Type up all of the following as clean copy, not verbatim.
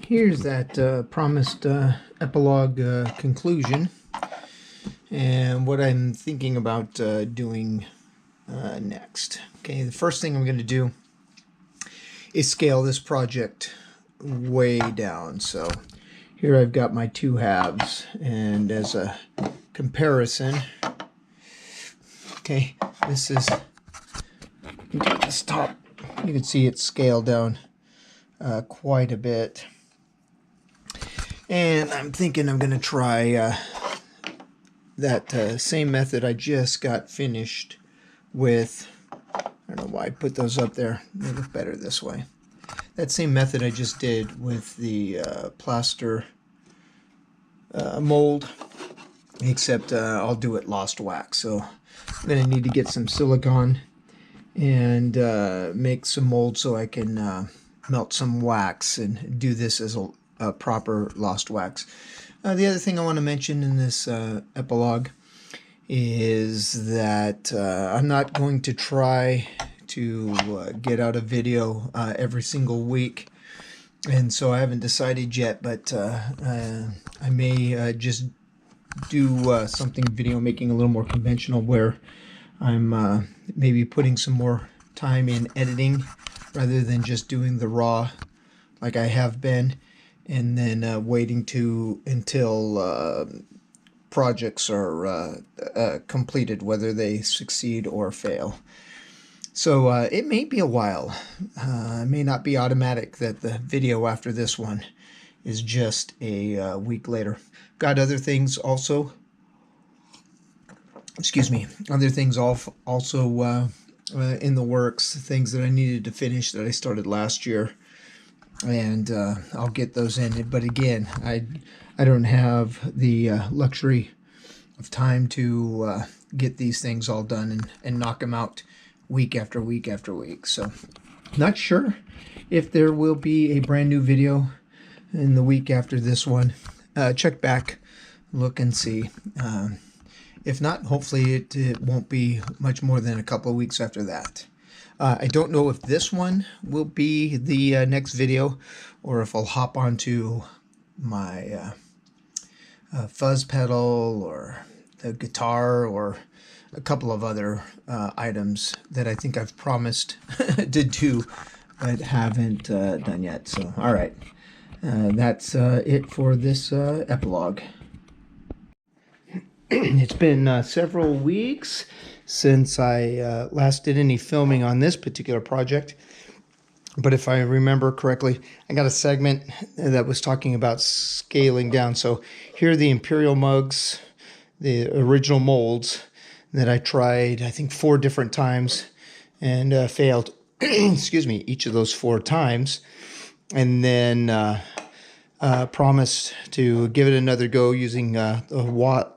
Here's that promised epilogue conclusion, and what I'm thinking about doing next. Okay, the first thing I'm going to do is scale this project way down. So here I've got my two halves, and as a comparison, okay, this is this top. You can see it's scaled down quite a bit. And I'm thinking I'm going to try that same method I just got finished with. I don't know why I put those up there. They look better this way. That same method I just did with the plaster mold, except I'll do it lost wax. So I'm going to need to get some silicone and make some mold so I can melt some wax and do this as a proper lost wax. The other thing I want to mention in this epilogue is that I'm not going to try to get out a video every single week, and so I haven't decided yet, but I may just do something video making a little more conventional, where I'm maybe putting some more time in editing rather than just doing the raw like I have been, and then waiting until projects are completed, whether they succeed or fail. So it may be a while. It may not be automatic that the video after this one is just a week later. Got other things also. Excuse me. Other things also in the works. Things that I needed to finish that I started last year, and I'll get those in. But again, I don't have the luxury of time to get these things all done and knock them out week after week after week. So not sure if there will be a brand new video in the week after this one. Check back, look and see. If not, hopefully it won't be much more than a couple of weeks after that. I don't know if this one will be the next video, or if I'll hop onto my fuzz pedal or the guitar or a couple of other items that I think I've promised to do but haven't done yet. So, all right, that's it for this epilogue. It's been several weeks since I last did any filming on this particular project, but if I remember correctly, I got a segment that was talking about scaling down. So here are the Imperial mugs, the original molds that I tried, I think 4 different times, and failed, excuse me, each of those 4 times, and then promised to give it another go using the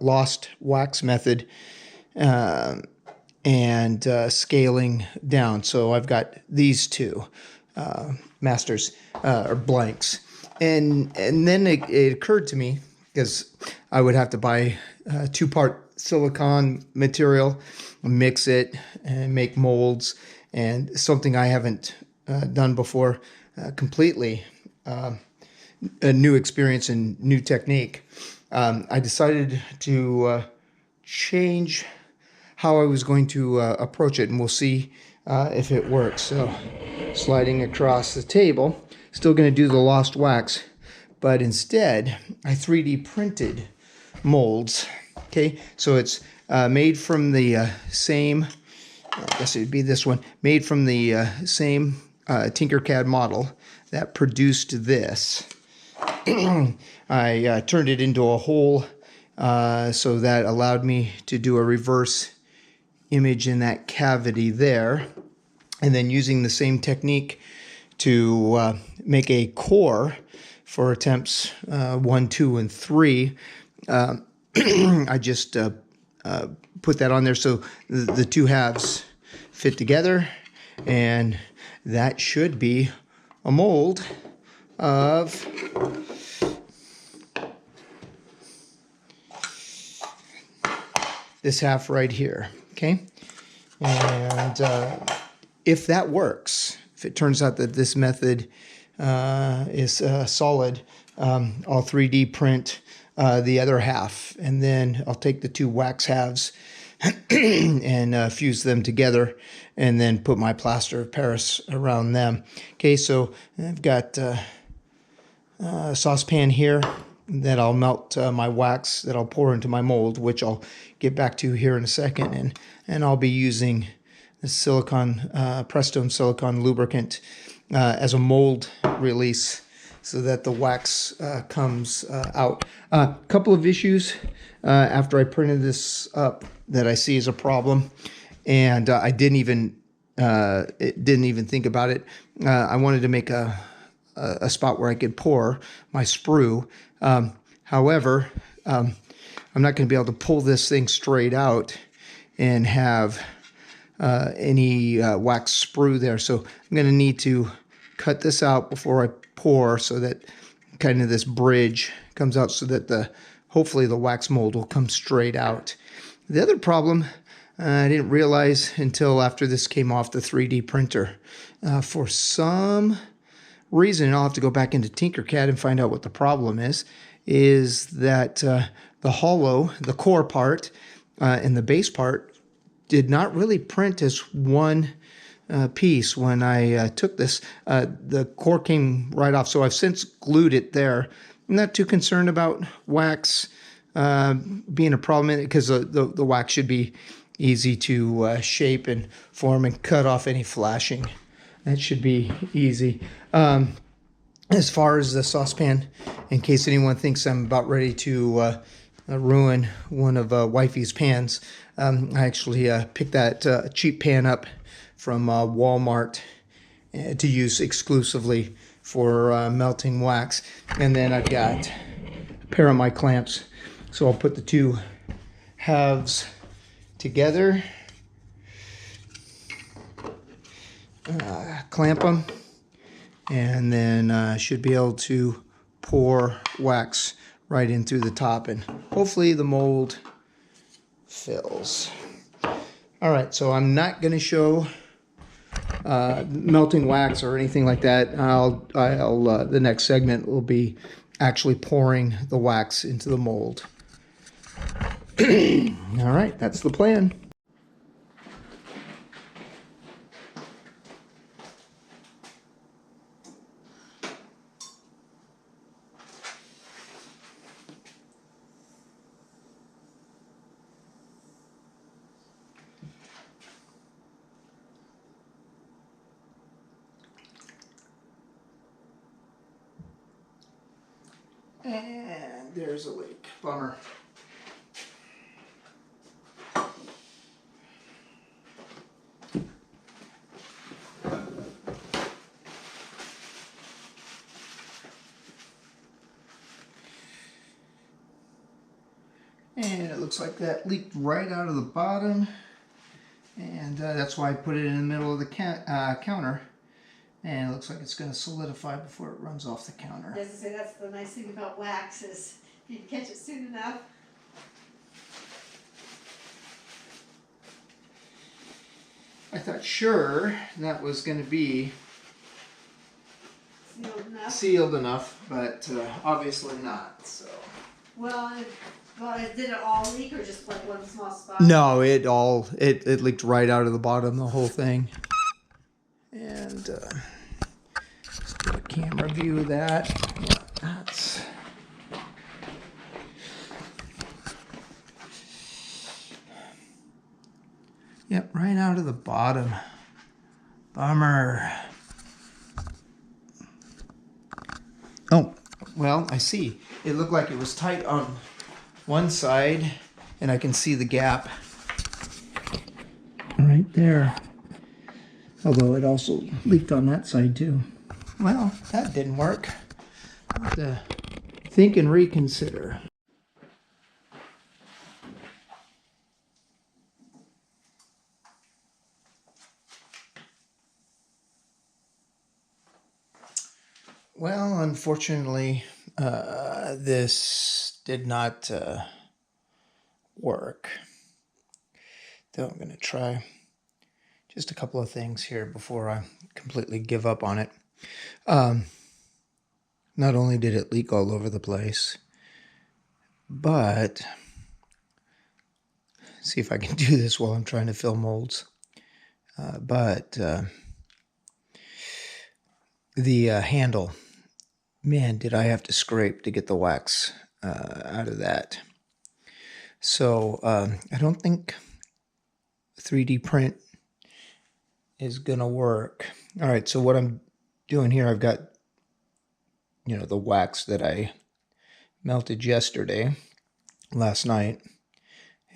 lost wax method and scaling down. So I've got these 2 masters or blanks, and then it occurred to me, because I would have to buy 2-part silicone material, mix it, and make molds, and something I haven't done before, completely a new experience and new technique. I decided to change how I was going to approach it, and we'll see if it works. So sliding across the table, still going to do the lost wax, but instead I 3D printed molds. Okay, so it's made from the same, I guess it'd be this one, made from the same Tinkercad model that produced this. I turned it into a hole, so that allowed me to do a reverse image in that cavity there, and then using the same technique to make a core for attempts 1, 2, and 3. I just put that on there so the 2 halves fit together, and that should be a mold of this half right here. Okay, and if that works, if it turns out that this method is solid, I'll 3D print the other half, and then I'll take the two wax halves and fuse them together, and then put my plaster of Paris around them. Okay, so I've got a saucepan here that I'll melt my wax that I'll pour into my mold, which I'll get back to here in a second, and I'll be using the silicone Prestone silicone lubricant as a mold release so that the wax comes out. A couple of issues after I printed this up that I see as a problem, and I didn't even think about it. I wanted to make a spot where I could pour my sprue. However, I'm not going to be able to pull this thing straight out and have any wax sprue there. So I'm going to need to cut this out before I pour, so that kind of this bridge comes out, so that hopefully the wax mold will come straight out. The other problem I didn't realize until after this came off the 3D printer. For some reason, I'll have to go back into Tinkercad and find out what the problem is that the hollow, the core part, and the base part did not really print as one piece when I took this. The core came right off, so I've since glued it there. I'm not too concerned about wax being a problem, because the wax should be easy to shape and form and cut off any flashing. That should be easy. As far as the saucepan, in case anyone thinks I'm about ready to ruin one of Wifey's pans, I actually picked that cheap pan up from Walmart to use exclusively for melting wax. And then I've got a pair of my clamps, so I'll put the two halves together, clamp them, and then should be able to pour wax right in through the top, and hopefully the mold fills. All right, so I'm not going to show melting wax or anything like that. The next segment will be actually pouring the wax into the mold. All right, that's the plan. And there's a leak. Bummer. And it looks like that leaked right out of the bottom, and that's why I put it in the middle of the counter. And it looks like it's going to solidify before it runs off the counter. As I say, that's the nice thing about wax, is you can catch it soon enough. I thought sure that was going to be Sealed enough. but obviously not. So. Well, did it all leak, or just like one small spot? No, it leaked right out of the bottom, the whole thing. And just do a camera view of that. Yeah, that's. Yep, right out of the bottom. Bummer. Oh, well, I see. It looked like it was tight on one side, and I can see the gap right there. Although it also leaked on that side too. Well, that didn't work. I'll have to think and reconsider. Well, unfortunately, this did not work. Though I'm going to try just a couple of things here before I completely give up on it. not only did it leak all over the place, but see if I can do this while I'm trying to fill molds. The handle, man, did I have to scrape to get the wax out of that. So I don't think 3D print is gonna work. All right, so what I'm doing here, I've got, you know, the wax that I melted last night,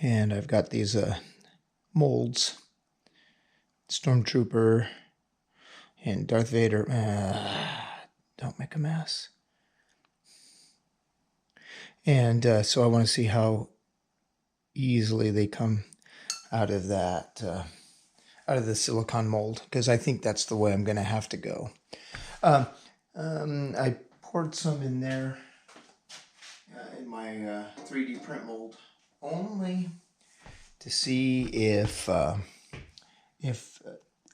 and I've got these molds, Stormtrooper and Darth Vader. Don't make a mess. And so I want to see how easily they come out of that, out of the silicone mold, because I think that's the way I'm going to have to go. I poured some in there in my 3D print mold, only to see if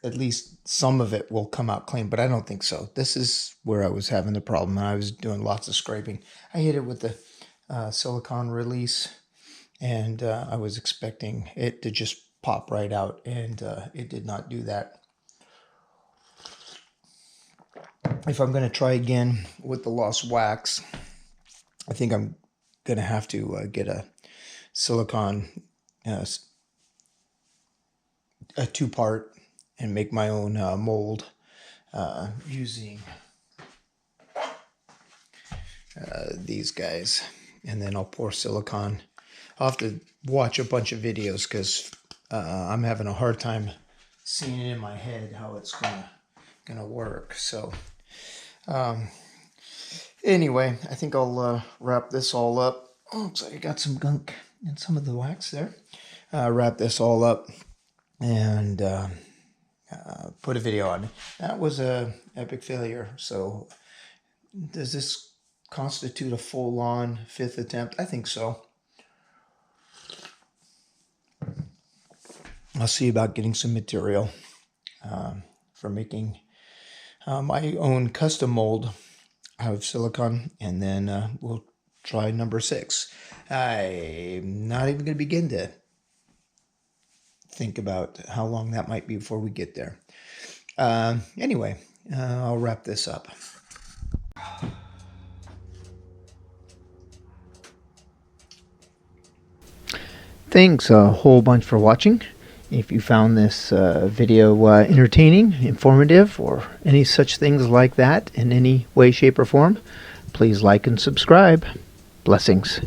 at least some of it will come out clean, but I don't think so. This is where I was having the problem, and I was doing lots of scraping. I hit it with the silicone release, and I was expecting it to just pop right out, and it did not do that. If I'm going to try again with the lost wax, I think I'm going to have to get a silicone, a two-part, and make my own mold using these guys. And then I'll pour silicone. I'll have to watch a bunch of videos because I'm having a hard time seeing it in my head how it's gonna work. So anyway, I think I'll wrap this all up. Oh, looks like I got some gunk in some of the wax there. Wrap this all up and put a video on it. That was a epic failure. So does this constitute a full-on 5th attempt? I think so. I'll see about getting some material for making my own custom mold out of silicone, and then we'll try number 6. I'm not even going to begin to think about how long that might be before we get there. Anyway, I'll wrap this up. Thanks a whole bunch for watching. If you found this video entertaining, informative, or any such things like that in any way, shape, or form, please like and subscribe. Blessings.